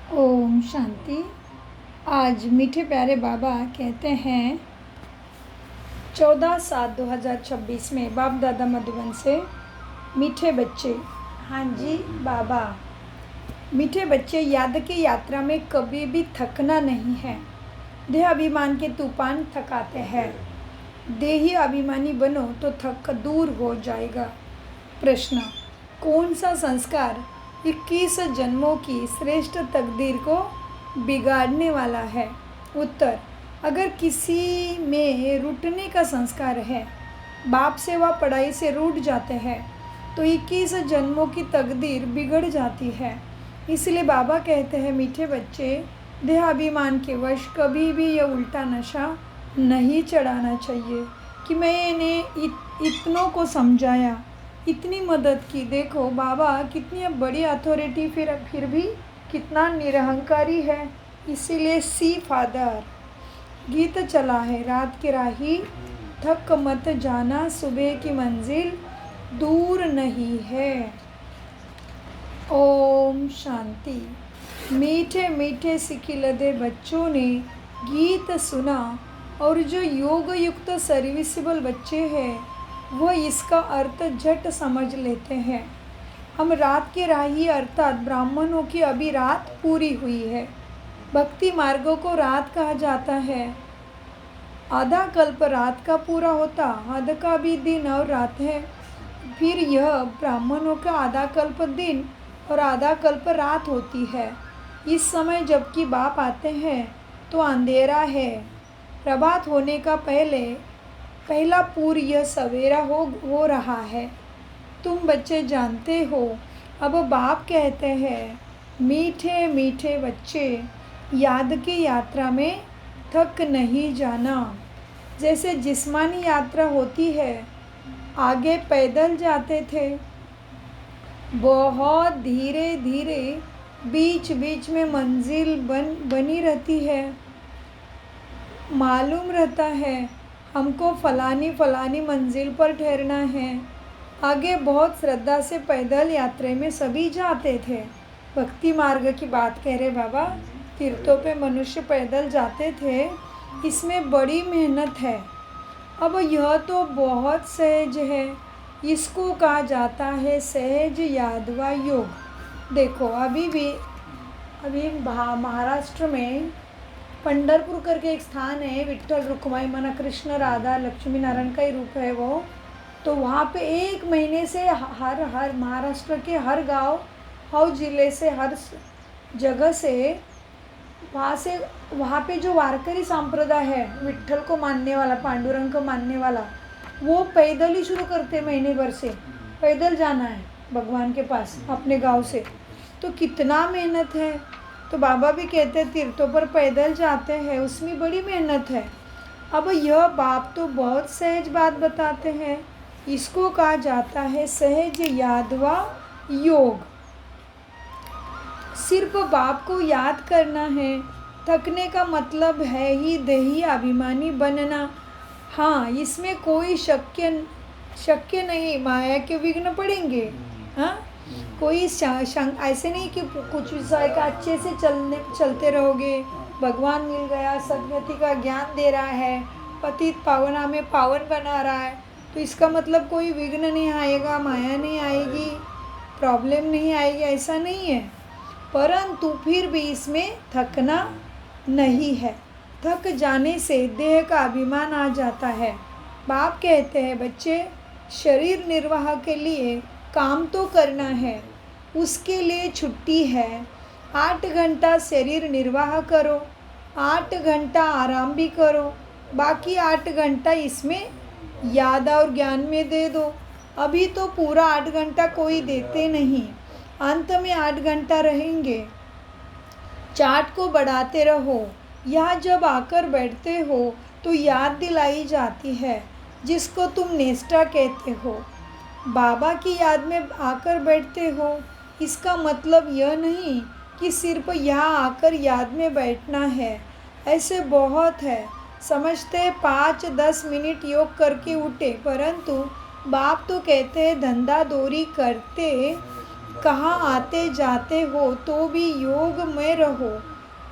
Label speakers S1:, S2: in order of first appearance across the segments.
S1: ओम शांति। आज मीठे प्यारे बाबा कहते हैं 14/7/2026 में बाप दादा मधुबन से, मीठे बच्चे। हाँ जी बाबा। मीठे बच्चे, याद की यात्रा में कभी भी थकना नहीं है। देह अभिमान के तूफान थकाते हैं। देही अभिमानी बनो तो थक दूर हो जाएगा। प्रश्न: कौन सा संस्कार 21 जन्मों की श्रेष्ठ तकदीर को बिगाड़ने वाला है? उत्तर: अगर किसी में रूठने का संस्कार है, बाप से व पढ़ाई से रूठ जाते हैं, तो 21 जन्मों की तकदीर बिगड़ जाती है। इसलिए बाबा कहते हैं, मीठे बच्चे, देह अभिमान के वश कभी भी यह उल्टा नशा नहीं चढ़ाना चाहिए कि मैंने इतनों को समझाया, इतनी मदद की। देखो बाबा कितनी बड़ी अथॉरिटी, फिर भी कितना निरहंकारी है। इसीलिए सी फादर गीत चला है, रात की राही थक मत जाना, सुबह की मंजिल दूर नहीं है। ओम शांति। मीठे मीठे सिकिलदे बच्चों ने गीत सुना, और जो योग युक्त सर्विसिबल बच्चे हैं वह इसका अर्थ झट समझ लेते हैं। हम रात के राही अर्थात ब्राह्मणों की अभी रात पूरी हुई है। भक्ति मार्गों को रात कहा जाता है। आधा कल्प रात का पूरा होता, आधा का भी दिन और रात है। फिर यह ब्राह्मणों का आधा कल्प दिन और आधा कल्प रात होती है। इस समय जबकि बाप आते हैं तो अंधेरा है। प्रभात होने का पहला पूर्व यह सवेरा हो रहा है। तुम बच्चे जानते हो। अब बाप कहते हैं, मीठे मीठे बच्चे, याद की यात्रा में थक नहीं जाना। जैसे जिस्मानी यात्रा होती है, आगे पैदल जाते थे, बहुत धीरे धीरे, बीच बीच में मंजिल बनी रहती है। मालूम रहता है हमको फलानी मंजिल पर ठहरना है। आगे बहुत श्रद्धा से पैदल यात्रा में सभी जाते थे। भक्ति मार्ग की बात कह रहे बाबा। तीर्थों पे मनुष्य पैदल जाते थे, इसमें बड़ी मेहनत है। अब यह तो बहुत सहज है, इसको कहा जाता है सहज यादवा योग। देखो अभी महाराष्ट्र में पंढरपुर करके एक स्थान है, विठ्ठल रुक्माई माना कृष्ण राधा लक्ष्मी नारायण का ही रूप है वो। तो वहाँ पे 1 महीने से हर महाराष्ट्र के हर गांव और जिले से, हर जगह से, वहाँ पे जो वारकरी संप्रदाय है, विठ्ठल को मानने वाला, पांडुरंग को मानने वाला, वो पैदल ही शुरू करते। महीने भर से पैदल जाना है भगवान के पास अपने गांव से। तो कितना मेहनत है। तो बाबा भी कहते हैं तीर्थों पर पैदल जाते हैं, उसमें बड़ी मेहनत है। अब यह बाप तो बहुत सहज बात बताते हैं, इसको कहा जाता है सहज यादवा योग। सिर्फ बाप को याद करना है। थकने का मतलब है ही देही अभिमानी बनना। हाँ, इसमें कोई शक्य नहीं, माया के विघ्न पड़ेंगे। हाँ, कोई ऐसे नहीं कि कुछ विषय का अच्छे से चलते रहोगे, भगवान मिल गया, सद्गति का ज्ञान दे रहा है, पतित पावना में पावन बना रहा है, तो इसका मतलब कोई विघ्न नहीं आएगा, माया नहीं आएगी, प्रॉब्लम नहीं आएगी, ऐसा नहीं है। परंतु फिर भी इसमें थकना नहीं है। थक जाने से देह का अभिमान आ जाता है। बाप कहते हैं, बच्चे, शरीर निर्वाह के लिए काम तो करना है, उसके लिए छुट्टी है। 8 घंटा शरीर निर्वाह करो, 8 घंटा आराम भी करो, बाकी 8 घंटा इसमें याद और ज्ञान में दे दो। अभी तो पूरा 8 घंटा कोई देते नहीं, अंत में 8 घंटा रहेंगे। चार्ट को बढ़ाते रहो। यहाँ जब आकर बैठते हो तो याद दिलाई जाती है, जिसको तुम नेस्टा कहते हो। बाबा की याद में आकर बैठते हो, इसका मतलब यह नहीं कि सिर्फ यहाँ आकर याद में बैठना है। ऐसे बहुत है, समझते 5-10 मिनट योग करके उठे, परंतु बाप तो कहते हैं धंधा दौरी करते कहाँ आते जाते हो तो भी योग में रहो।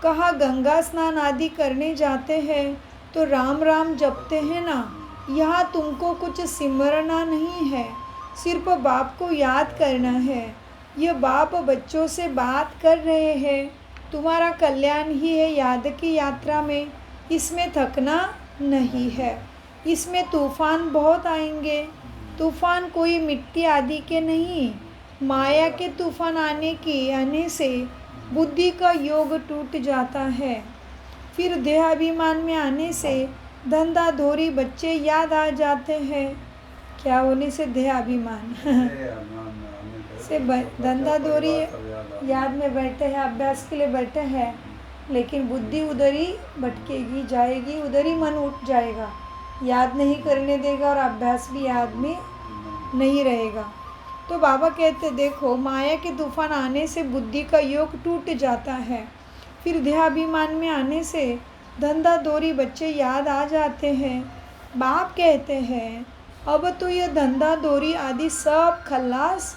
S1: कहाँ गंगा स्नान आदि करने जाते हैं तो राम राम जपते हैं ना। यहाँ तुमको कुछ सिमरना नहीं है, सिर्फ बाप को याद करना है। यह बाप बच्चों से बात कर रहे हैं। तुम्हारा कल्याण ही है याद की यात्रा में। इसमें थकना नहीं है। इसमें तूफान बहुत आएंगे। तूफान कोई मिट्टी आदि के नहीं। माया के तूफान आने से बुद्धि का योग टूट जाता है। फिर देहाभिमान में आने से धंधा धोरी बच्चे याद आ जाते हैं। क्या होने से? देहाभिमान से धंधा धोरी याद में बैठे हैं, अभ्यास के लिए बैठे हैं, लेकिन बुद्धि उधर ही भटकेगी, जाएगी, उधर ही मन उठ जाएगा, याद नहीं करने देगा और अभ्यास भी याद में नहीं रहेगा। तो बाबा कहते देखो, माया के तूफान आने से बुद्धि का योग टूट जाता है। फिर देहाभिमान में आने से धंधा धोरी बच्चे याद आ जाते हैं। बाप कहते हैं अब तो यह धंधा धोरी आदि सब खल्लास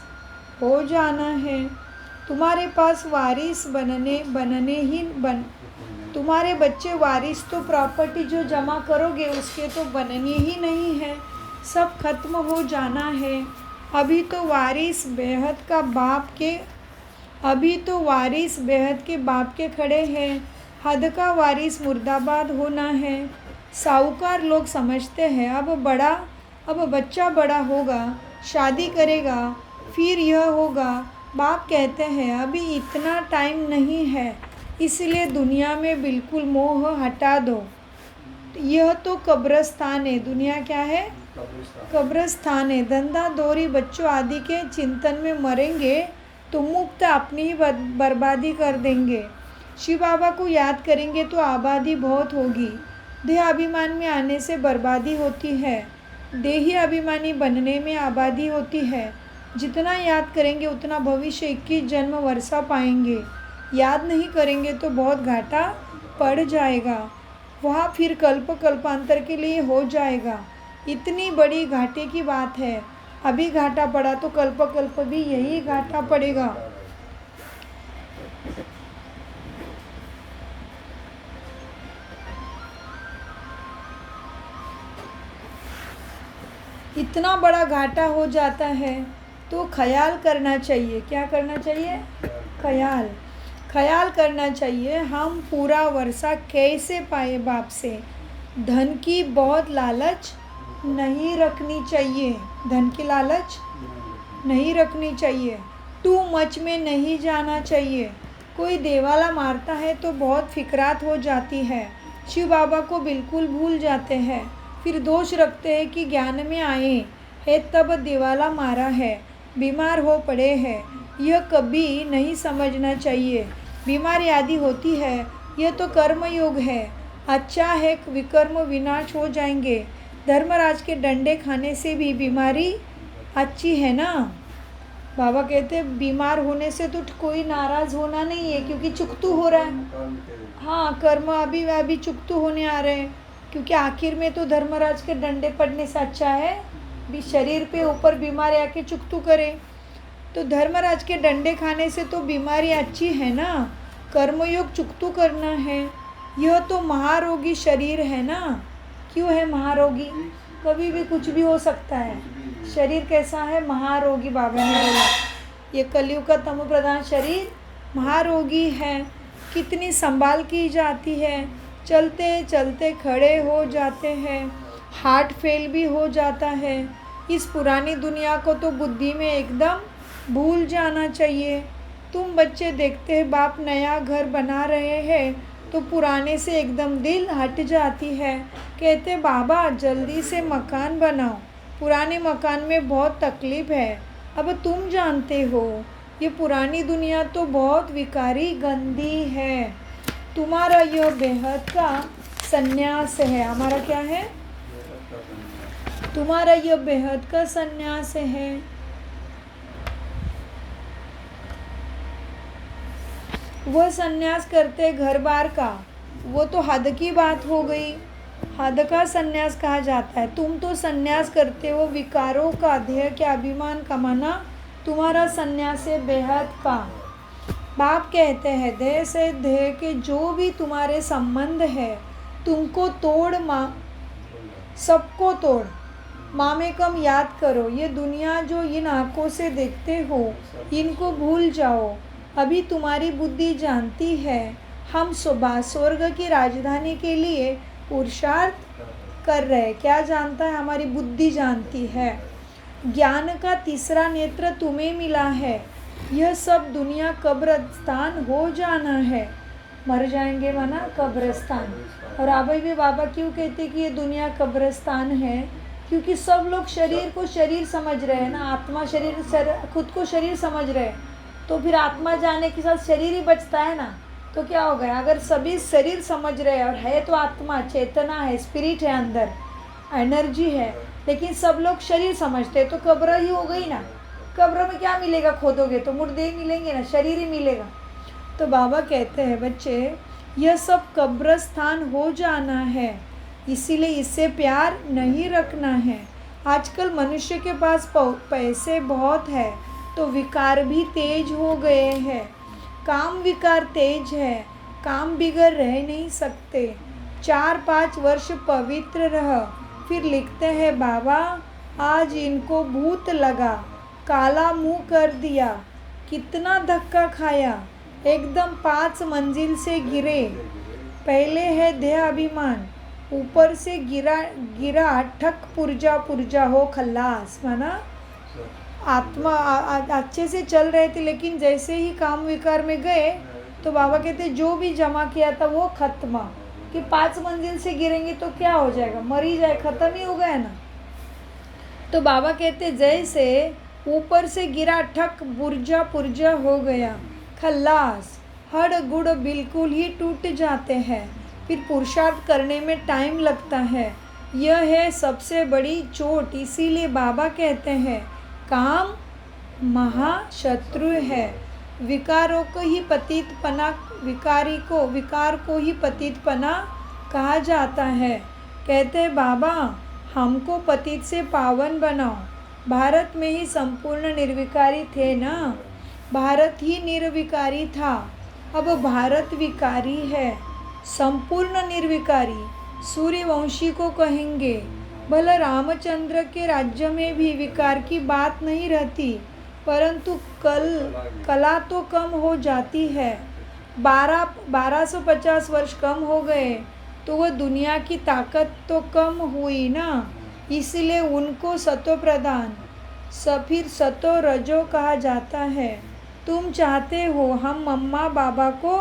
S1: हो जाना है। तुम्हारे पास वारिस तुम्हारे बच्चे वारिस तो प्रॉपर्टी जो जमा करोगे उसके तो बनने ही नहीं है, सब खत्म हो जाना है। अभी तो वारिस बेहद के बाप के खड़े हैं। हद का वारिस मुर्दाबाद होना है। साहूकार लोग समझते हैं अब बच्चा बड़ा होगा, शादी करेगा, फिर यह होगा। बाप कहते हैं अभी इतना टाइम नहीं है, इसलिए दुनिया में बिल्कुल मोह हटा दो। यह तो कब्रस्तान है। दुनिया क्या है? कब्रस्तान है। धंधा धोरी बच्चों आदि के चिंतन में मरेंगे तो मुक्त अपनी ही बर्बादी कर देंगे। शिव बाबा को याद करेंगे तो आबादी बहुत होगी। देह अभिमान में आने से बर्बादी होती है। देही अभिमानी बनने में आबादी होती है। जितना याद करेंगे उतना भविष्य 21 जन्म वर्षा पाएंगे। याद नहीं करेंगे तो बहुत घाटा पड़ जाएगा, वहाँ फिर कल्पांतर के लिए हो जाएगा। इतनी बड़ी घाटे की बात है। अभी घाटा पड़ा तो कल्प भी यही घाटा पड़ेगा। इतना बड़ा घाटा हो जाता है तो ख्याल करना चाहिए। क्या करना चाहिए? ख्याल करना चाहिए। हम पूरा वर्षा कैसे पाए बाप से। धन की बहुत लालच नहीं रखनी चाहिए। धन की लालच नहीं रखनी चाहिए। टू मच में नहीं जाना चाहिए। कोई देवाला मारता है तो बहुत फिक्रात हो जाती है। शिव बाबा को बिल्कुल भूल जाते हैं। फिर दोष रखते हैं कि ज्ञान में आए है तब दिवाला मारा है, बीमार हो पड़े हैं। यह कभी नहीं समझना चाहिए। बीमारी आदि होती है, यह तो कर्म योग है। अच्छा है विकर्म विनाश हो जाएंगे। धर्मराज के डंडे खाने से भी बीमारी अच्छी है ना। बाबा कहते बीमार होने से तो कोई नाराज़ होना नहीं है, क्योंकि चुकतू हो रहा है। हाँ, कर्म अभी चुकतू होने आ रहे हैं, क्योंकि आखिर में तो धर्मराज के डंडे पड़ने से अच्छा है भी शरीर पे ऊपर बीमारी आके चुकतू करे। तो धर्मराज के डंडे खाने से तो बीमारी अच्छी है ना। कर्मयोग चुकतू करना है। यह तो महारोगी शरीर है ना। क्यों है महारोगी? कभी भी कुछ भी हो सकता है। शरीर कैसा है? महारोगी। बाबा ने बोला ये कलयुग का तमो प्रधान शरीर महारोगी है। कितनी संभाल की जाती है। चलते चलते खड़े हो जाते हैं। हार्ट फेल भी हो जाता है। इस पुरानी दुनिया को तो बुद्धि में एकदम भूल जाना चाहिए। तुम बच्चे देखते हैं बाप नया घर बना रहे हैं तो पुराने से एकदम दिल हट जाती है। कहते बाबा जल्दी से मकान बनाओ, पुराने मकान में बहुत तकलीफ़ है। अब तुम जानते हो ये पुरानी दुनिया तो बहुत विकारी गंदी है। तुम्हारा यह बेहद का संन्यास है। हमारा क्या है? तुम्हारा यह बेहद का संन्यास है। वह संन्यास करते घर बार का, वो तो हद की बात हो गई। हद का संन्यास कहा जाता है। तुम तो संन्यास करते हो विकारों का, देह के अभिमान कमाना तुम्हारा संन्यास है बेहद का। बाप कहते हैं देह से देह के जो भी तुम्हारे संबंध है तुमको तोड़ माँ, सबको तोड़ मामेकम याद करो। ये दुनिया जो इन आँखों से देखते हो इनको भूल जाओ। अभी तुम्हारी बुद्धि जानती है हम सुबह स्वर्ग की राजधानी के लिए पुरुषार्थ कर रहे। क्या जानता है? हमारी बुद्धि जानती है। ज्ञान का तीसरा नेत्र तुम्हें मिला है। यह सब दुनिया कब्रस्तान हो जाना है। मर जाएंगे माना कब्रस्तान। और अभी भी बाबा क्यों कहते कि ये दुनिया कब्रस्तान है? क्योंकि सब लोग शरीर को शरीर समझ रहे हैं ना, आत्मा शरीर खुद को शरीर समझ रहे हैं। तो फिर आत्मा जाने के साथ शरीर ही बचता है ना। तो क्या हो गया? अगर सभी शरीर समझ रहे हैं और है तो आत्मा चेतना है, स्पिरिट है, अंदर एनर्जी है, लेकिन सब लोग शरीर समझते हैं तो कब्र ही हो गई ना। कब्र में क्या मिलेगा? खोदोगे तो मुर्दे ही मिलेंगे ना, शरीर ही मिलेगा। तो बाबा कहते हैं बच्चे यह सब कब्रस्तान हो जाना है, इसीलिए इससे प्यार नहीं रखना है। आजकल मनुष्य के पास पैसे बहुत है तो विकार भी तेज हो गए हैं। काम विकार तेज है, काम बिगड़ रह नहीं सकते। 4-5 वर्ष पवित्र रह। फिर लिखते हैं बाबा आज इनको भूत लगा, काला मुंह कर दिया, कितना धक्का खाया, एकदम 5 मंजिल से गिरे। पहले है देह अभिमान, ऊपर से गिरा ठक पुर्जा पुर्जा हो खल्लास। माना आत्मा अच्छे से चल रहे थे लेकिन जैसे ही काम विकार में गए तो बाबा कहते जो भी जमा किया था वो खत्म। कि 5 मंजिल से गिरेंगे तो क्या हो जाएगा? मर ही जाए, ख़त्म ही हो गया ना। तो बाबा कहते जैसे ऊपर से गिरा ठक पुर्जा पुर्जा हो गया खल्लास, हड़ गुड़ बिल्कुल ही टूट जाते हैं। फिर पुरुषार्थ करने में टाइम लगता है। यह है सबसे बड़ी चोट। इसीलिए बाबा कहते हैं काम महाशत्रु है। विकारों को ही पतितपना, विकार को ही पतितपना कहा जाता है। कहते हैं बाबा हमको पतित से पावन बनाओ। भारत में ही संपूर्ण निर्विकारी थे ना, भारत ही निर्विकारी था, अब भारत विकारी है, संपूर्ण निर्विकारी। सूर्यवंशी को कहेंगे भला रामचंद्र के राज्य में भी विकार की बात नहीं रहती, परंतु कला तो कम हो जाती है। 1250 वर्ष कम हो गए तो वह दुनिया की ताकत तो कम हुई ना, इसलिए उनको सतो प्रधान फिर सतो रजो कहा जाता है। तुम चाहते हो हम मम्मा बाबा को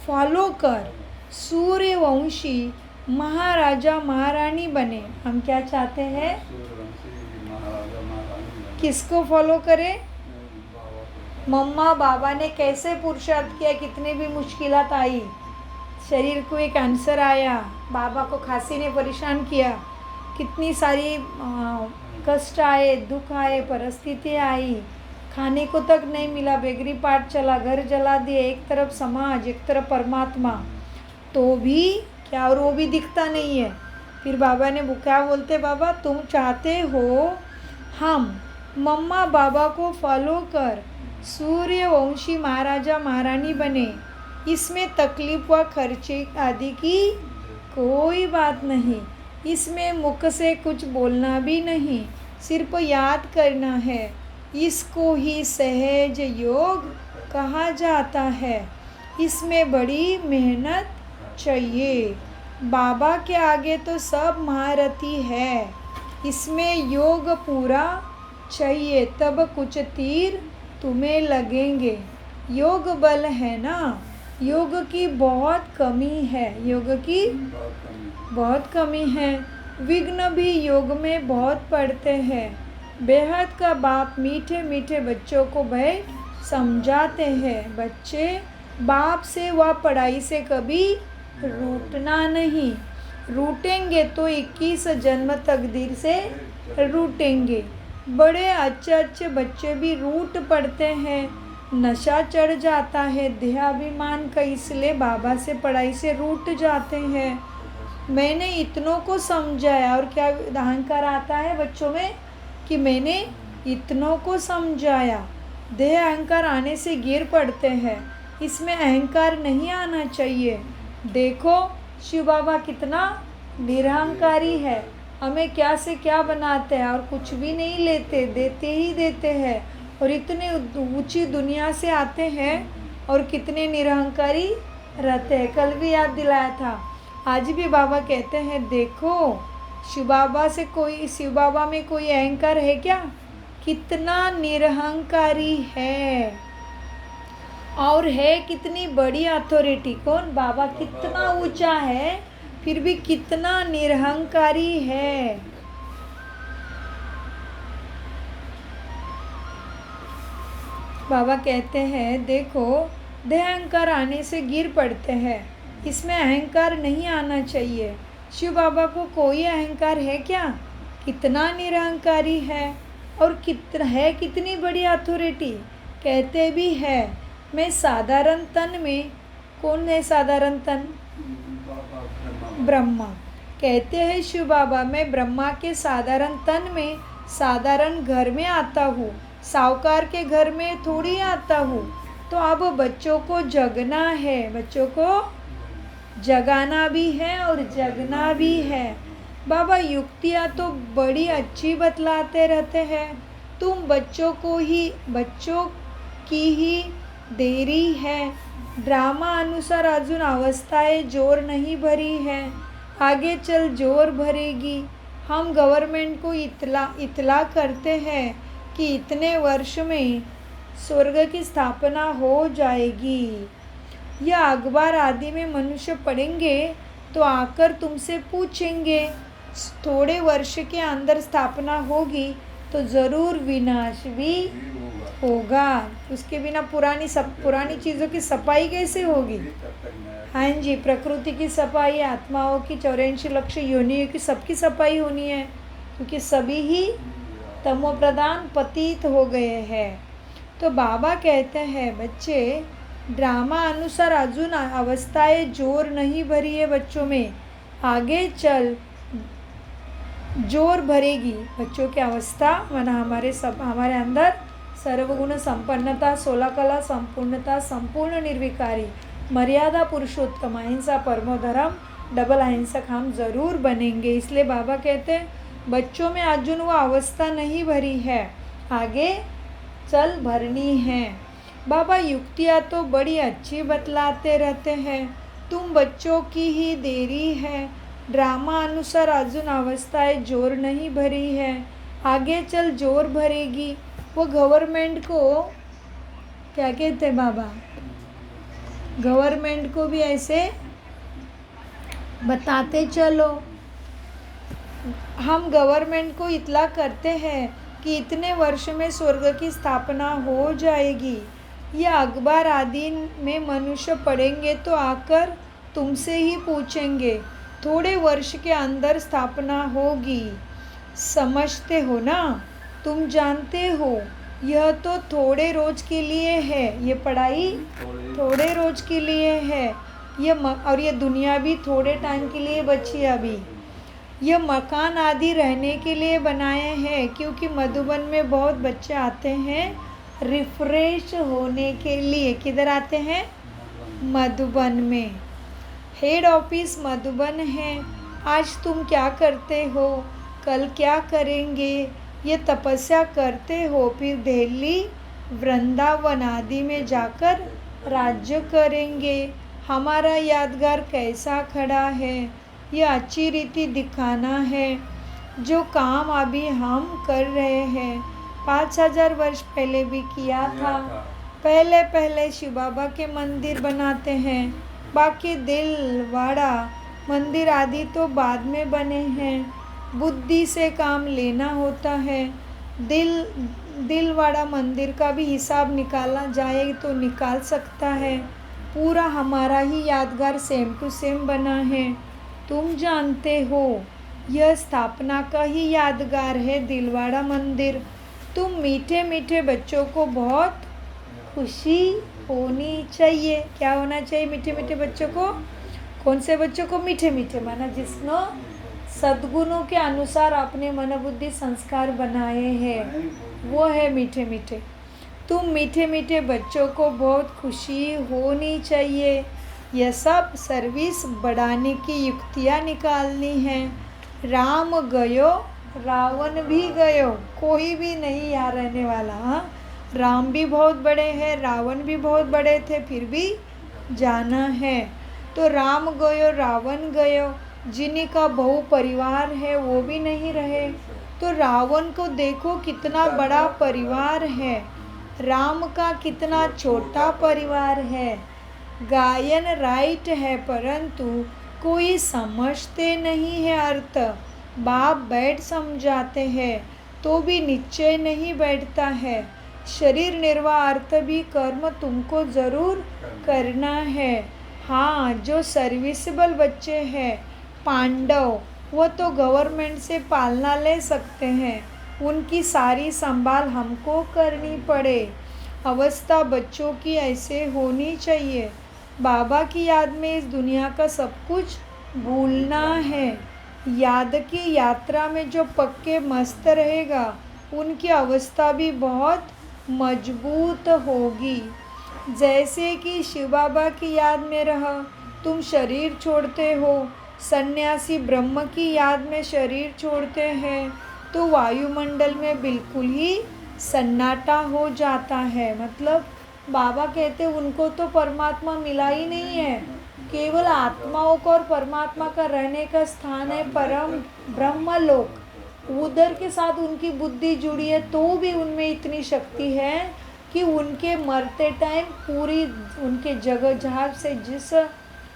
S1: फॉलो कर सूर्यवंशी महाराजा महारानी बने। हम क्या चाहते हैं? किसको फॉलो करें? मम्मा बाबा ने कैसे पुरुषार्थ किया, कितनी भी मुश्किलात आई, शरीर को एक कैंसर आया, बाबा को खांसी ने परेशान किया, कितनी सारी कष्ट आए, दुख आए, परिस्थितियाँ आई, खाने को तक नहीं मिला, बेगरी पाठ चला, घर जला दिए, एक तरफ समाज एक तरफ परमात्मा, तो भी क्या, और वो भी दिखता नहीं है। फिर बाबा ने क्या बोलते? बाबा तुम चाहते हो हम मम्मा बाबा को फॉलो कर सूर्यवंशी महाराजा महारानी बने, इसमें तकलीफ व खर्चे आदि की कोई बात नहीं, इसमें मुख से कुछ बोलना भी नहीं, सिर्फ याद करना है। इसको ही सहज योग कहा जाता है। इसमें बड़ी मेहनत चाहिए। बाबा के आगे तो सब महारथी है, इसमें योग पूरा चाहिए, तब कुछ तीर तुम्हें लगेंगे। योग बल है ना, योग की बहुत कमी है, योग की बहुत कमी है। विघ्न भी योग में बहुत पड़ते हैं। बेहद का बाप मीठे मीठे बच्चों को बैठ समझाते हैं। बच्चे बाप से व पढ़ाई से कभी रूठना नहीं, रूठेंगे तो 21 जन्म तकदीर से रूठेंगे। बड़े अच्छे अच्छे बच्चे भी रूठ पड़ते हैं, नशा चढ़ जाता है देहाभिमान का, इसलिए बाबा से पढ़ाई से रूठ जाते हैं। मैंने इतनों को समझाया, और क्या अहंकार आता है बच्चों में कि मैंने इतनों को समझाया, देह अहंकार आने से गिर पड़ते हैं। इसमें अहंकार नहीं आना चाहिए। देखो शिव बाबा कितना निरहंकारी है, हमें क्या से क्या बनाते हैं और कुछ भी नहीं लेते, देते ही देते हैं। और इतने ऊंची दुनिया से आते हैं और कितने निरहंकारी रहते हैं। कल भी याद दिलाया था, आज भी बाबा कहते हैं देखो शिव बाबा में कोई अहंकार है क्या? कितना निरहंकारी है और है कितनी बड़ी अथॉरिटी। कौन? बाबा कितना ऊंचा है फिर भी कितना निरहंकारी है। बाबा कहते हैं देखो देह अहंकार आने से गिर पड़ते हैं, इसमें अहंकार नहीं आना चाहिए। शिव बाबा को कोई अहंकार है क्या? कितना निरहंकारी है और कितनी बड़ी अथॉरिटी। कहते भी है मैं साधारण तन में, कौन है साधारण तन? ब्रह्मा। कहते हैं शिव बाबा मैं ब्रह्मा के साधारण तन में साधारण घर में आता हूँ, साहूकार के घर में थोड़ी आता हूँ। तो अब बच्चों को जगना है, बच्चों को जगाना भी है और जगना भी है। बाबा युक्तियाँ तो बड़ी अच्छी बतलाते रहते हैं। तुम बच्चों की ही देरी है। ड्रामा अनुसार अजून अवस्थाएं जोर नहीं भरी है, आगे चल जोर भरेगी। हम गवर्नमेंट को इतला करते हैं कि इतने वर्ष में स्वर्ग की स्थापना हो जाएगी। यह अखबार आदि में मनुष्य पढ़ेंगे तो आकर तुमसे पूछेंगे थोड़े वर्ष के अंदर स्थापना होगी तो ज़रूर विनाश भी होगा। उसके बिना पुरानी चीज़ों की सफाई कैसे होगी? हाँ जी, प्रकृति की सफाई, आत्माओं की 84 लाख योनियों की सबकी सफाई होनी है, क्योंकि सभी ही तमो प्रधान पतित हो गए हैं। तो बाबा कहते हैं बच्चे ड्रामा अनुसार अजून अवस्थाएं जोर नहीं भरी है बच्चों में, आगे चल जोर भरेगी। बच्चों की अवस्था माना हमारे अंदर सर्वगुण संपन्नता, 16 कला संपूर्णता, संपूर्ण निर्विकारी, मर्यादा पुरुषोत्तम, अहिंसा परमो धर्म, डबल अहिंसक हम ज़रूर बनेंगे। इसलिए बाबा कहते हैं बच्चों में अजून वो अवस्था नहीं भरी है, आगे चल भरनी है। बाबा युक्तियाँ तो बड़ी अच्छी बतलाते रहते हैं। तुम बच्चों की ही देरी है। ड्रामा अनुसार अजून अवस्थाएं जोर नहीं भरी है, आगे चल जोर भरेगी। वो गवर्नमेंट को क्या कहते हैं बाबा? गवर्नमेंट को भी ऐसे बताते चलो। हम गवर्नमेंट को इतला करते हैं कि इतने वर्ष में स्वर्ग की स्थापना हो जाएगी। यह अखबार आदि में मनुष्य पढ़ेंगे तो आकर तुमसे ही पूछेंगे थोड़े वर्ष के अंदर स्थापना होगी। समझते हो ना? तुम जानते हो यह तो थोड़े रोज के लिए है, ये पढ़ाई थोड़े रोज के लिए है। और ये दुनिया भी थोड़े टाइम के लिए बची अभी। यह मकान आदि रहने के लिए बनाए हैं, क्योंकि मधुबन में बहुत बच्चे आते हैं रिफ्रेश होने के लिए। किधर आते हैं? मधुबन में। हेड ऑफिस मधुबन है। आज तुम क्या करते हो, कल क्या करेंगे, ये तपस्या करते हो, फिर दिल्ली वृंदावन आदि में जाकर राज्य करेंगे। हमारा यादगार कैसा खड़ा है, ये अच्छी रीति दिखाना है। जो काम अभी हम कर रहे हैं 5000 वर्ष पहले भी किया था। पहले शिव बाबा के मंदिर बनाते हैं, बाकी दिलवाड़ा मंदिर आदि तो बाद में बने हैं। बुद्धि से काम लेना होता है। दिलवाड़ा मंदिर का भी हिसाब निकाला जाए तो निकाल सकता है। पूरा हमारा ही यादगार सेम टू सेम बना है। तुम जानते हो यह स्थापना का ही यादगार है दिलवाड़ा मंदिर। तुम मीठे मीठे बच्चों को बहुत खुशी होनी चाहिए। क्या होना चाहिए मीठे मीठे बच्चों को? कौन से बच्चों को? मीठे मीठे माना जिसने सद्गुणों के अनुसार अपने मन बुद्धि संस्कार बनाए हैं, वो है मीठे मीठे। तुम मीठे मीठे बच्चों को बहुत खुशी होनी चाहिए। यह सब सर्विस बढ़ाने की युक्तियाँ निकालनी है। राम गयो रावण भी गयो, कोई भी नहीं यहाँ रहने वाला। हाँ, राम भी बहुत बड़े हैं, रावण भी बहुत बड़े थे, फिर भी जाना है। तो राम गयो रावण गयो, जिन्हीं का बहु परिवार है वो भी नहीं रहे। तो रावण को देखो कितना बड़ा परिवार है, राम का कितना छोटा परिवार है। गायन राइट है परंतु कोई समझते नहीं है अर्थ। बाप बैठ समझाते हैं तो भी निश्चय नहीं बैठता है। शरीर निर्वाह अर्थ भी कर्म तुमको ज़रूर करना है। हाँ, जो सर्विसेबल बच्चे हैं पांडव, वो तो गवर्नमेंट से पालना ले सकते हैं, उनकी सारी संभाल हमको करनी पड़े। अवस्था बच्चों की ऐसे होनी चाहिए। बाबा की याद में इस दुनिया का सब कुछ भूलना है। याद की यात्रा में जो पक्के मस्त रहेगा उनकी अवस्था भी बहुत मजबूत होगी। जैसे कि शिव बाबा की याद में रह तुम शरीर छोड़ते हो, सन्यासी ब्रह्म की याद में शरीर छोड़ते हैं, तो वायुमंडल में बिल्कुल ही सन्नाटा हो जाता है। मतलब बाबा कहते उनको तो परमात्मा मिला ही नहीं है, केवल आत्माओं का और परमात्मा का रहने का स्थान है परम ब्रह्मलोक। उधर के साथ उनकी बुद्धि जुड़ी है तो भी उनमें इतनी शक्ति है कि उनके मरते टाइम पूरी उनके जगह जहाँ से जिस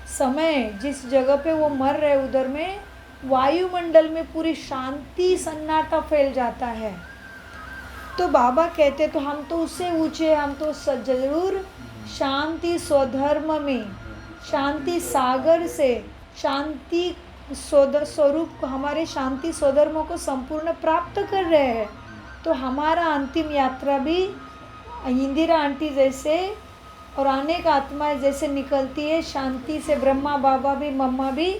S1: समय जिस जगह पे वो मर रहे उधर में वायुमंडल में पूरी शांति सन्नाटा फैल जाता है। तो बाबा कहते तो हम तो उससे ऊंचे, हम तो जरूर शांति स्वधर्म में, शांति सागर से शांति स्वरूप हमारे शांति स्वधर्मों को संपूर्ण प्राप्त कर रहे हैं। तो हमारा अंतिम यात्रा भी इंदिरा आंटी जैसे और अनेक आत्माएं जैसे निकलती है शांति से। ब्रह्मा बाबा भी, मम्मा भी,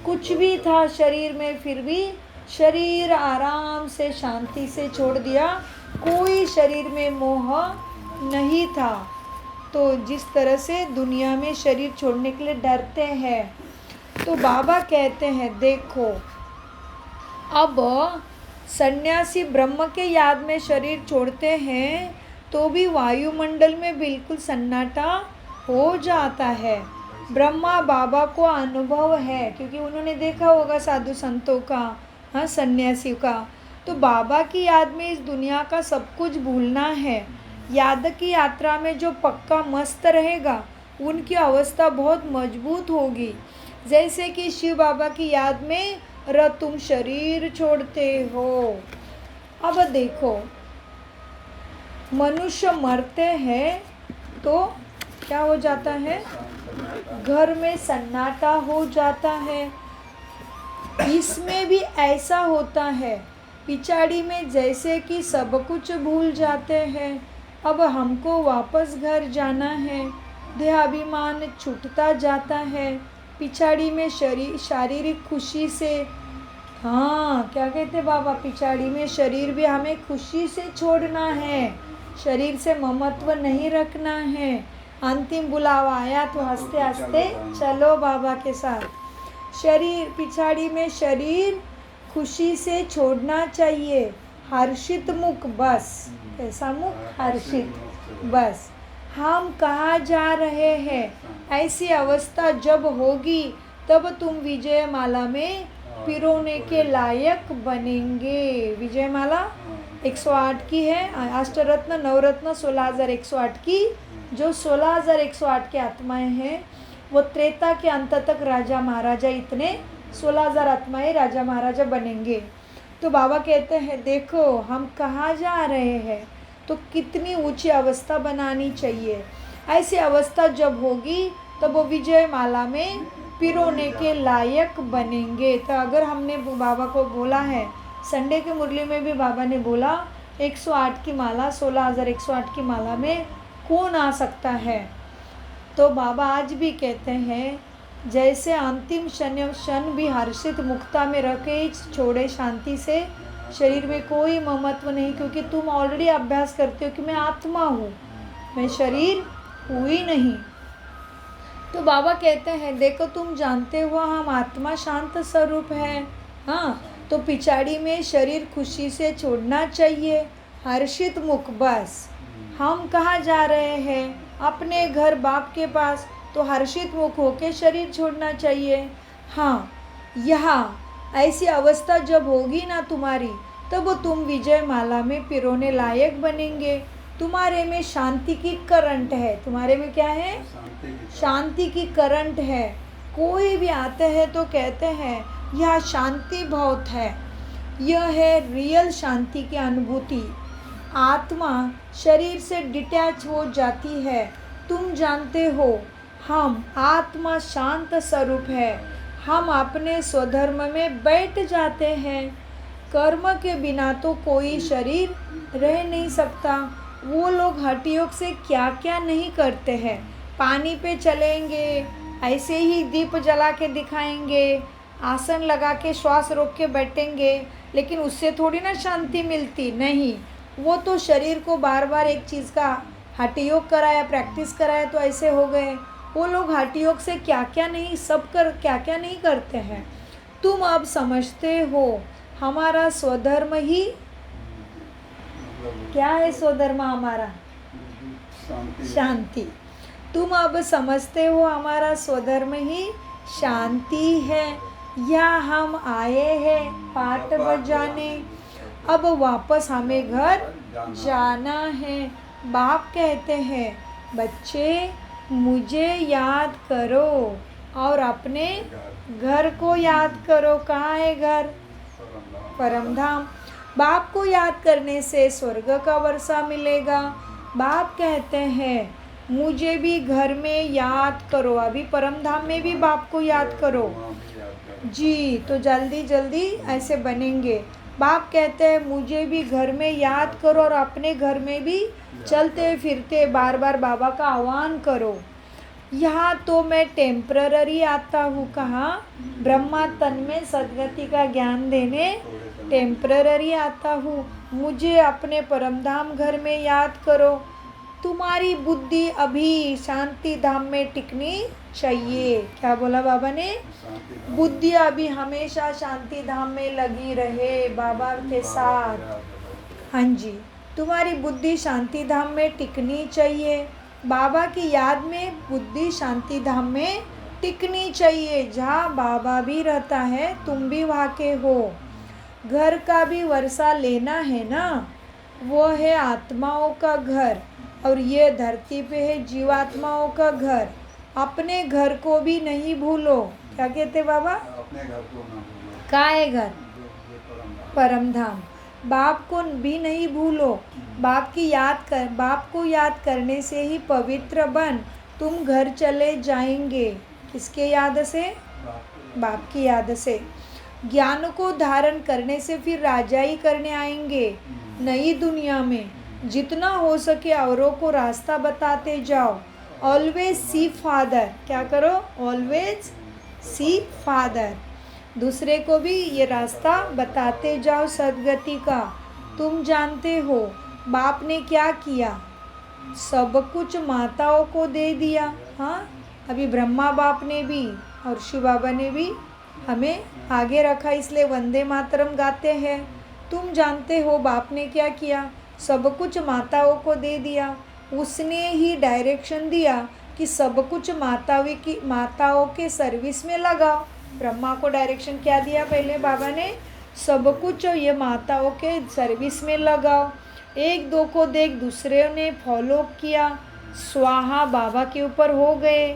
S1: कुछ भी था शरीर में, फिर भी शरीर आराम से शांति से छोड़ दिया, कोई शरीर में मोह नहीं था। तो जिस तरह से दुनिया में शरीर छोड़ने के लिए डरते हैं, तो बाबा कहते हैं देखो अब सन्यासी ब्रह्म के याद में शरीर छोड़ते हैं तो भी वायुमंडल में बिल्कुल सन्नाटा हो जाता है। ब्रह्मा बाबा को अनुभव है क्योंकि उन्होंने देखा होगा साधु संतों का, हाँ, सन्यासी का। तो बाबा की याद में इस दुनिया का सब कुछ भूलना है। याद की यात्रा में जो पक्का मस्त रहेगा उनकी अवस्था बहुत मजबूत होगी। जैसे कि शिव बाबा की याद में तुम शरीर छोड़ते हो। अब देखो मनुष्य मरते हैं तो क्या हो जाता है, घर में सन्नाटा हो जाता है। इसमें भी ऐसा होता है, पिछाड़ी में जैसे कि सब कुछ भूल जाते हैं। अब हमको वापस घर जाना है, देहाभिमान छूटता जाता है। पिछाड़ी में शारीरिक खुशी से, हाँ क्या कहते बाबा, पिछाड़ी में शरीर भी हमें खुशी से छोड़ना है, शरीर से ममत्व नहीं रखना है। अंतिम बुलावा आया तो हंसते हंसते चलो बाबा के साथ। शरीर पिछाड़ी में शरीर खुशी से छोड़ना चाहिए। हर्षित मुख, बस कैसा मुख, हर्षित, बस हम कहाँ जा रहे हैं, ऐसी अवस्था जब होगी तब तुम विजयमाला में पिरोने के लायक बनेंगे। विजयमाला 108 की है, अष्टरत्न नवरत्न 16,108 की। जो 16,108 के आत्माएं हैं वो त्रेता के अंत तक राजा महाराजा, इतने 16,000 आत्माएं राजा महाराजा बनेंगे। तो बाबा कहते हैं देखो हम कहाँ जा रहे हैं, तो कितनी ऊंची अवस्था बनानी चाहिए। ऐसी अवस्था जब होगी तब वो विजय माला में पिरोने के लायक बनेंगे। तो अगर हमने बाबा को बोला है, संडे के मुरली में भी बाबा ने बोला 108 की माला, 16,108 की माला में कौन आ सकता है। तो बाबा आज भी कहते हैं जैसे अंतिम क्षण भी हर्षित मुक्ता में रखे छोड़े शांति से, शरीर में कोई ममत्व नहीं, क्योंकि तुम ऑलरेडी अभ्यास करते हो कि मैं आत्मा हूँ, मैं शरीर हुई नहीं। तो बाबा कहते हैं देखो तुम जानते हो हम आत्मा शांत स्वरूप है। हाँ, तो पिछाड़ी में शरीर खुशी से छोड़ना चाहिए, हर्षित मुख बस। हम कहाँ जा रहे हैं? अपने घर बाप के पास, तो हर्षित मुख होके शरीर छोड़ना चाहिए। हाँ, यहाँ ऐसी अवस्था जब होगी ना तुम्हारी, तब तुम विजय माला में पिरोने लायक बनेंगे। तुम्हारे में शांति की करंट है। तुम्हारे में क्या है? शांति की करंट है। कोई भी आते हैं तो कहते हैं यह शांति बहुत है। यह है रियल शांति की अनुभूति। आत्मा शरीर से डिटैच हो जाती है। तुम जानते हो हम आत्मा शांत स्वरूप है। हम अपने स्वधर्म में बैठ जाते हैं। कर्म के बिना तो कोई शरीर रह नहीं सकता। वो लोग हठ योग से क्या क्या नहीं करते हैं। पानी पे चलेंगे, ऐसे ही दीप जला के दिखाएंगे, आसन लगा के श्वास रोक के बैठेंगे, लेकिन उससे थोड़ी ना शांति मिलती। नहीं, वो तो शरीर को बार बार एक चीज़ का हठ योग कराया, प्रैक्टिस कराया तो ऐसे हो गए। वो लोग हठ योग से क्या क्या नहीं करते हैं। तुम अब समझते हो हमारा स्वधर्म ही क्या है? स्वधर्म हमारा शांति। तुम अब समझते हो हमारा स्वधर्म ही शांति है। या हम आए हैं पाठ बजाने, अब वापस हमें घर जाना है। बाप कहते हैं बच्चे मुझे याद करो और अपने घर को याद करो। कहाँ है घर? परमधाम। बाप को याद करने से स्वर्ग का वर्षा मिलेगा। बाप कहते हैं मुझे भी घर में याद करो। अभी परमधाम में भी बाप को याद करो जी, तो जल्दी जल्दी ऐसे बनेंगे। बाप कहते हैं मुझे भी घर में याद करो और अपने घर में भी चलते फिरते बार बार बाबा का आह्वान करो। यहाँ तो मैं टेम्पररी आता हूँ। कहाँ? ब्रह्मा तन में सद्गति का ज्ञान देने टेम्पररी आता हूँ। मुझे अपने परमधाम घर में याद करो। तुम्हारी बुद्धि अभी शांति धाम में टिकनी चाहिए। क्या बोला बाबा ने? बुद्धि अभी हमेशा शांति धाम में लगी रहे बाबा के साथ। हाँ जी, तुम्हारी बुद्धि शांति धाम में टिकनी चाहिए। बाबा की याद में बुद्धि शांति धाम में टिकनी चाहिए। जहाँ बाबा भी रहता है तुम भी वहाँ के हो। घर का भी वर्षा लेना है ना, वो है आत्माओं का घर और ये धरती पे है जीवात्माओं का घर। अपने घर को भी नहीं भूलो। क्या कहते बाबा?
S2: अपने घर को ना भूलो।
S1: कहाँ है घर? परमधाम। बाप को भी नहीं भूलो। बाप को याद करने से ही पवित्र बन तुम घर चले जाएंगे। किसके याद से? बाप की याद से। ज्ञान को धारण करने से फिर राजाई करने आएंगे नई दुनिया में। जितना हो सके औरों को रास्ता बताते जाओ। Always see father. क्या करो? Always see father. दूसरे को भी ये रास्ता बताते जाओ सद्गति का। तुम जानते हो बाप ने क्या किया? सब कुछ माताओं को दे दिया। हाँ, अभी ब्रह्मा बाप ने भी और शिव बाबा ने भी हमें आगे रखा, इसलिए वंदे मातरम गाते हैं। तुम जानते हो बाप ने क्या किया? सब कुछ माताओं को दे दिया। उसने ही डायरेक्शन दिया कि सब कुछ माताओं के सर्विस में लगाओ। ब्रह्मा को डायरेक्शन क्या दिया? पहले बाबा ने सब कुछ ये माताओं के सर्विस में लगाओ। एक दो को देख दूसरे ने फॉलो किया, स्वाहा बाबा के ऊपर हो गए।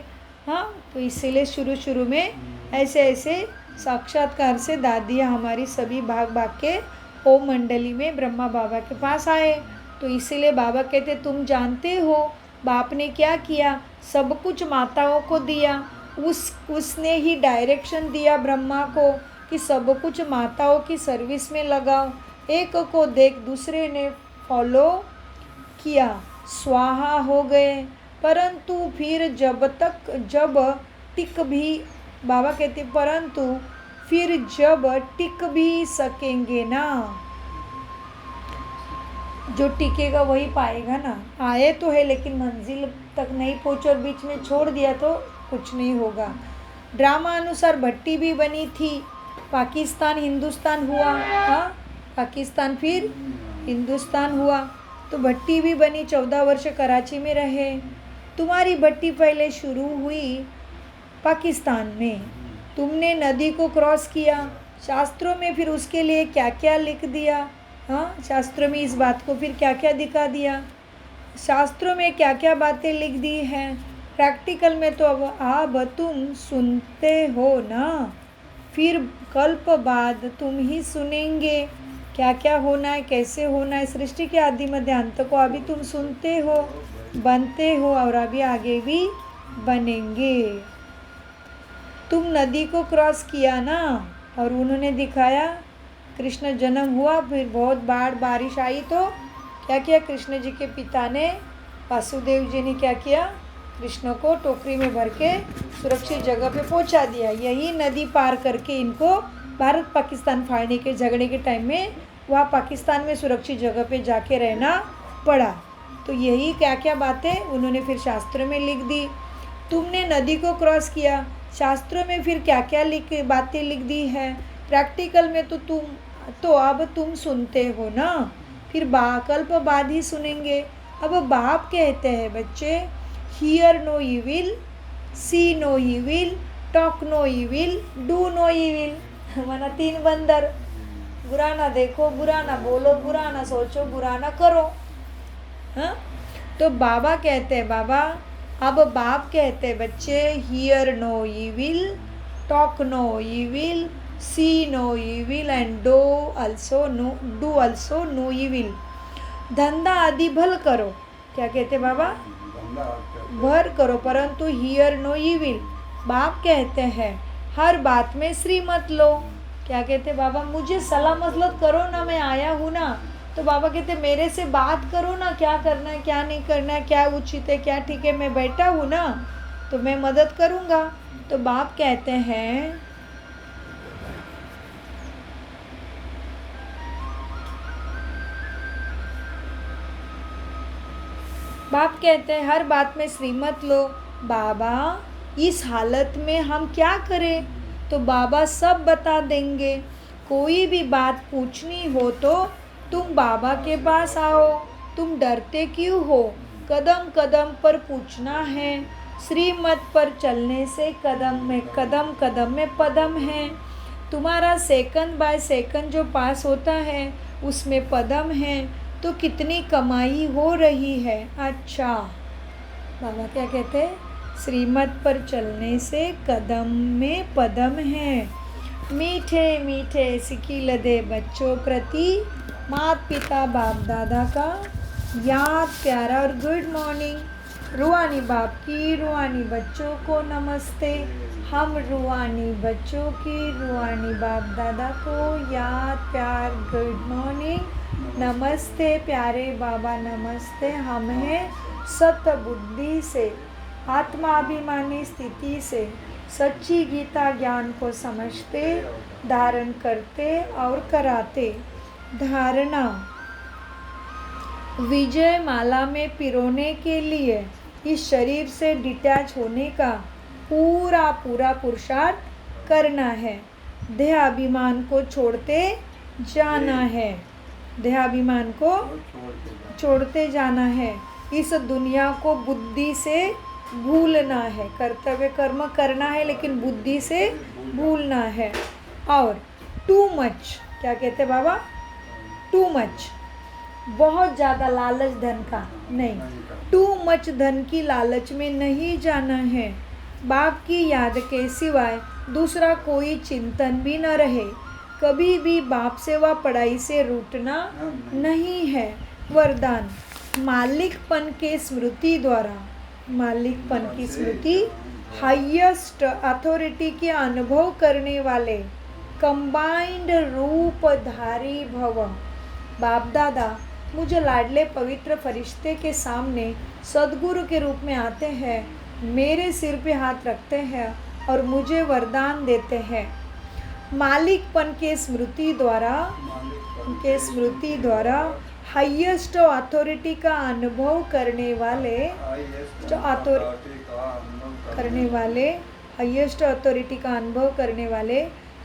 S1: हाँ, तो इसीलिए शुरू में ऐसे साक्षात्कार से दादियाँ हमारी सभी भाग के ओम मंडली में ब्रह्मा बाबा के पास आए। तो इसीलिए बाबा कहते तुम जानते हो बाप ने क्या किया? सब कुछ माताओं को दिया। उसने ही डायरेक्शन दिया ब्रह्मा को कि सब कुछ माताओं की सर्विस में लगाओ। एक को देख दूसरे ने फॉलो किया, स्वाहा हो गए। परंतु फिर जब टिक भी, बाबा कहते परंतु फिर जब टिक भी सकेंगे ना, जो टिकेगा वही पाएगा ना। आए तो है लेकिन मंजिल तक नहीं पहुँचे और बीच में छोड़ दिया तो कुछ नहीं होगा। ड्रामा अनुसार भट्टी भी बनी थी, पाकिस्तान हिंदुस्तान हुआ। हाँ, पाकिस्तान फिर हिंदुस्तान हुआ, तो भट्टी भी बनी। 14 वर्ष कराची में रहे। तुम्हारी भट्टी पहले शुरू हुई पाकिस्तान में, तुमने नदी को क्रॉस किया। शास्त्रों में फिर उसके लिए क्या क्या लिख दिया। हाँ, शास्त्रों में इस बात को फिर क्या क्या दिखा दिया, शास्त्रों में क्या क्या बातें लिख दी हैं। प्रैक्टिकल में तो अब तुम सुनते हो ना, फिर कल्प बाद तुम ही सुनेंगे क्या क्या होना है, कैसे होना है। सृष्टि के आदि मध्य अंत को अभी तुम सुनते हो, बनते हो और अभी आगे भी बनेंगे। तुम नदी को क्रॉस किया ना, और उन्होंने दिखाया। कृष्ण जन्म हुआ, फिर बहुत बाढ़ बारिश आई तो क्या किया कृष्ण जी के पिता ने, वासुदेव जी ने क्या किया, कृष्ण को टोकरी में भर के सुरक्षित जगह पे पहुंचा दिया। यही नदी पार करके इनको भारत पाकिस्तान फाड़ने के झगड़े के टाइम में वहाँ पाकिस्तान में सुरक्षित जगह पे जाके रहना पड़ा। तो यही क्या क्या बातें उन्होंने फिर शास्त्र में लिख दी। तुमने नदी को क्रॉस किया, शास्त्रों में फिर क्या क्या बातें लिख दी है। प्रैक्टिकल में तो अब तुम सुनते हो ना, फिर कल्प बाद ही सुनेंगे। अब बाप कहते हैं बच्चे, hear no evil, see no evil, talk no evil, do no evil. माना 3 बंदर, बुरा ना देखो, बुरा ना बोलो, बुरा ना सोचो, बुरा ना करो। हाँ, तो बाबा कहते हैं, बाबा अब बाप कहते हैं बच्चे, hear no evil, talk no evil, see no evil and do also no evil. धंधा आदि भल करो, क्या कहते बाबा, भर करो, परंतु हियर नो इविल। बाप कहते हैं हर बात में श्री मत लो। क्या कहते बाबा, मुझे सलाह मसलत करो ना, मैं आया हूँ ना। तो बाबा कहते मेरे से बात करो ना, क्या करना है क्या नहीं करना है, क्या उचित है क्या ठीक है, मैं बैठा हूँ ना तो मैं मदद करूँगा। तो बाप कहते हैं हर बात में श्रीमत लो। बाबा इस हालत में हम क्या करें, तो बाबा सब बता देंगे। कोई भी बात पूछनी हो तो तुम बाबा के पास आओ, तुम डरते क्यों हो, कदम कदम पर पूछना है। श्रीमत पर चलने से कदम में पदम है। तुम्हारा सेकंड बाय सेकंड जो पास होता है उसमें पदम है, तो कितनी कमाई हो रही है। अच्छा, बाबा क्या कहते हैं, श्रीमत पर चलने से कदम में पदम है। मीठे मीठे सिकील दे बच्चों प्रति माता पिता बाप दादा का याद प्यारा और गुड मॉर्निंग। रूहानी बाप की रूहानी बच्चों को नमस्ते। हम रूहानी बच्चों की रूहानी बाप दादा को याद प्यार गुड मॉर्निंग नमस्ते। प्यारे बाबा नमस्ते। हम हैं सत्य बुद्धि से, आत्माभिमानी स्थिति से सच्ची गीता ज्ञान को समझते, धारण करते और कराते। धारणा, विजय माला में पिरोने के लिए इस शरीर से डिटैच होने का पूरा पुरुषार्थ करना है। देहाभिमान को छोड़ते जाना है, देहाभिमान को छोड़ते जाना है। इस दुनिया को बुद्धि से भूलना है। कर्तव्य कर्म करना है लेकिन बुद्धि से भूलना है। और टू मच, क्या कहते बाबा, टू मच, बहुत ज़्यादा लालच धन का नहीं, टू मच धन की लालच में नहीं जाना है। बाप की याद के सिवाय दूसरा कोई चिंतन भी न रहे। कभी भी बाप सेवा पढ़ाई से रूठना नहीं है। वरदान, मालिकपन के स्मृति द्वारा, मालिकपन की स्मृति, हाईएस्ट अथॉरिटी के अनुभव करने वाले कंबाइंड रूपधारी भव। बाप दादा मुझे लाडले पवित्र फरिश्ते के सामने सद्गुरु के रूप में आते हैं, मेरे सिर पे हाथ रखते हैं और मुझे वरदान देते हैं। मालिकपन के स्मृति द्वारा हाईएस्ट अथॉरिटी का अनुभव करने वाले
S2: हाईएस्ट
S1: जो
S2: अथॉरिटी का अनुभव
S1: करने वाले हाईएस्ट अथॉरिटी का अनुभव करने वाले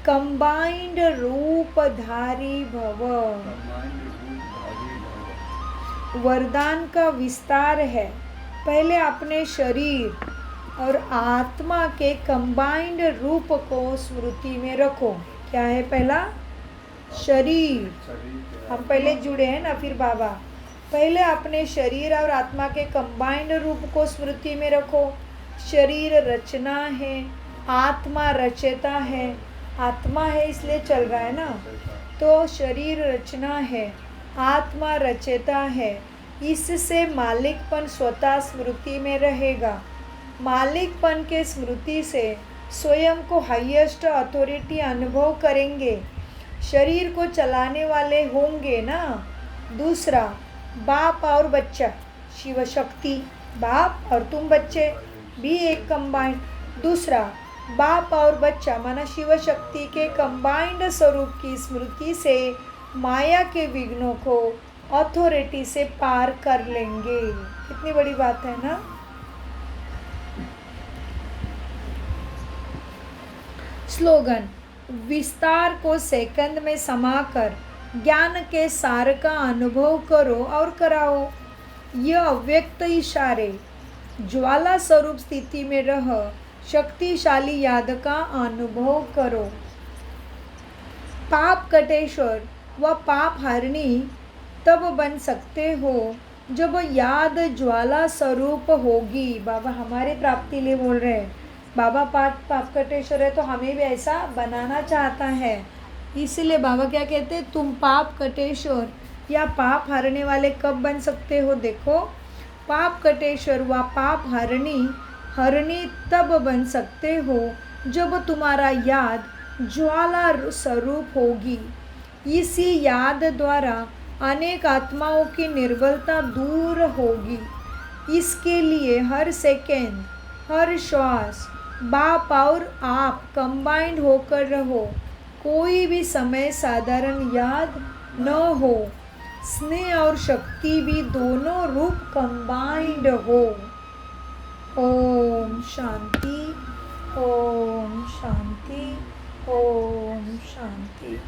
S1: कंबाइंड रूपधारी भव।
S2: कमांड रूपधारी भव।
S1: वरदान का विस्तार है। पहले अपने शरीर और आत्मा के कंबाइंड रूप को स्मृति में रखो। क्या है पहला? शरीर।
S2: शरीर के
S1: हम पहले जुड़े हैं ना, फिर बाबा। पहले अपने शरीर और आत्मा के कंबाइंड रूप को स्मृति में रखो। शरीर रचना है, आत्मा रचयिता है। आत्मा है इसलिए चल रहा है ना, तो शरीर रचना है, आत्मा रचयिता है। इससे मालिकपन स्वतः स्मृति में रहेगा। मालिकपन के स्मृति से स्वयं को हाईएस्ट अथॉरिटी अनुभव करेंगे। शरीर को चलाने वाले होंगे ना। दूसरा, बाप और बच्चा, शिव शक्ति, बाप और तुम बच्चे भी एक कंबाइंड। दूसरा, बाप और बच्चा माना शिव शक्ति के कंबाइंड स्वरूप की स्मृति से माया के विघ्नों को अथॉरिटी से पार कर लेंगे। कितनी बड़ी बात है ना। स्लोगन: विस्तार को सेकंड में समाकर ज्ञान के सार का अनुभव करो और कराओ। यह अव्यक्त इशारे ज्वाला स्वरूप स्थिति में रह शक्तिशाली याद का अनुभव करो। पाप कटेश्वर व पाप हरणी तब बन सकते हो जब याद ज्वाला स्वरूप होगी। बाबा हमारे प्राप्ति लिए बोल रहे हैं। बाबा पाप कटेश्वर है तो हमें भी ऐसा बनाना चाहता है। इसलिए बाबा क्या कहते हैं, तुम पाप कटेश्वर या पाप हरने वाले कब बन सकते हो? देखो, पाप कटेश्वर व पाप हरणी तब बन सकते हो जब तुम्हारा याद ज्वाला स्वरूप होगी। इसी याद द्वारा अनेक आत्माओं की निर्बलता दूर होगी। इसके लिए हर सेकेंड, हर श्वास बाप और आप कंबाइंड होकर रहो। कोई भी समय साधारण याद न हो। स्नेह और शक्ति भी दोनों रूप कंबाइंड हो। ओम शांति, ओम शांति, ओम शांति।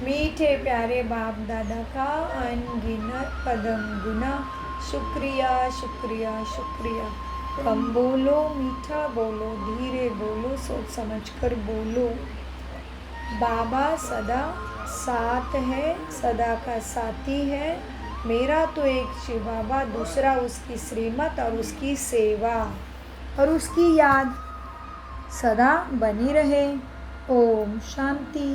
S1: मीठे प्यारे बाप दादा का अनगिनत पदम गुना शुक्रिया, शुक्रिया, शुक्रिया। कम बोलो, मीठा बोलो, धीरे बोलो, सोच समझ कर बोलो। बाबा सदा साथ है, सदा का साथी है। मेरा तो एक शिव बाबा, दूसरा उसकी श्रीमत और उसकी सेवा और उसकी याद सदा बनी रहे। ओम शांति,